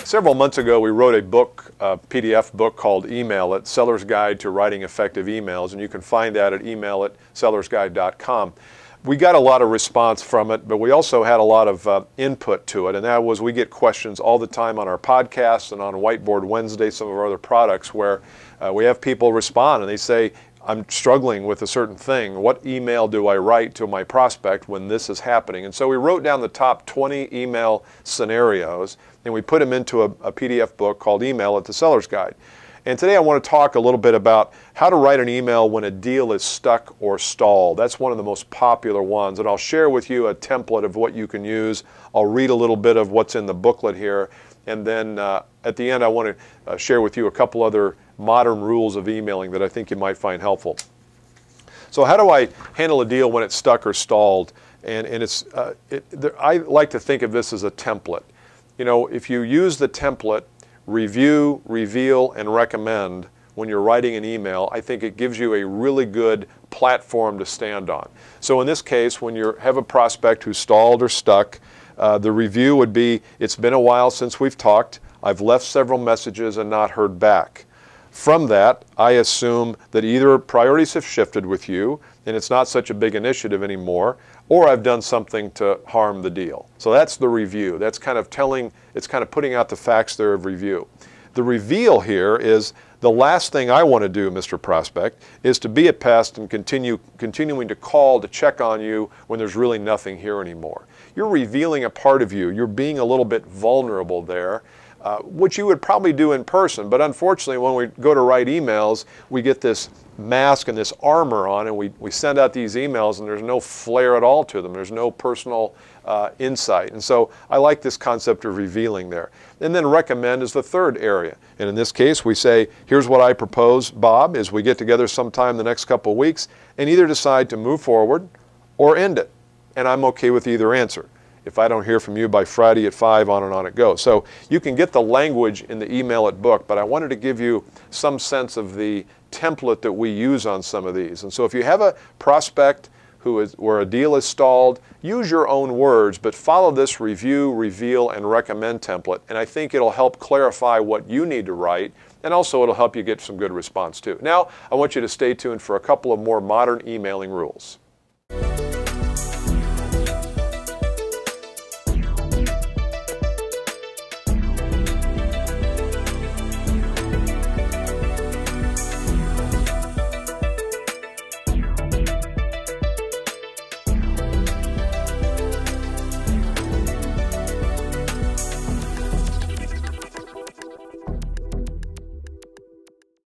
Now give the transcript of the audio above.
Several months ago, we wrote a book, a PDF book called Email It, Seller's Guide to Writing Effective Emails, and you can find that at emailitsellersguide.com. We got a lot of response from it, but we also had a lot of input to it, and that was we get questions all the time on our podcasts and on Whiteboard Wednesday, some of our other products, where we have people respond and they say, I'm struggling with a certain thing. What email do I write to my prospect when this is happening? And so we wrote down the top 20 email scenarios, and we put them into a PDF book called Email It, the Seller's Guide. And today I want to talk a little bit about how to write an email when a deal is stuck or stalled. That's one of the most popular ones, and I'll share with you a template of what you can use. I'll read a little bit of what's in the booklet here, and then at the end I want to share with you a couple other modern rules of emailing that I think you might find helpful. So how do I handle a deal when it's stuck or stalled? And I like to think of this as a template. You know, if you use the template, review, reveal, and recommend when you're writing an email, I think it gives you a really good platform to stand on. So in this case, when you have a prospect who's stalled or stuck, the review would be, it's been a while since we've talked, I've left several messages and not heard back. From that, I assume that either priorities have shifted with you and it's not such a big initiative anymore, or I've done something to harm the deal. So that's the review. That's kind of putting out the facts there of review. The reveal here is the last thing I want to do, Mr. Prospect, is to be a pest and continuing to call to check on you when there's really nothing here anymore. You're revealing a part of you. You're being a little bit vulnerable there. Which you would probably do in person, but unfortunately when we go to write emails, we get this mask and this armor on, and we send out these emails and there's no flair at all to them. There's no personal insight. And so I like this concept of revealing there. And then recommend is the third area. And in this case, we say, here's what I propose, Bob, is we get together sometime the next couple of weeks and either decide to move forward or end it. And I'm okay with either answer. If I don't hear from you by Friday at 5, on and on it goes. So you can get the language in the Email It book, but I wanted to give you some sense of the template that we use on some of these. And so if you have a prospect where a deal is stalled, use your own words, but follow this review, reveal, and recommend template. And I think it'll help clarify what you need to write, and also it'll help you get some good response too. Now, I want you to stay tuned for a couple of more modern emailing rules.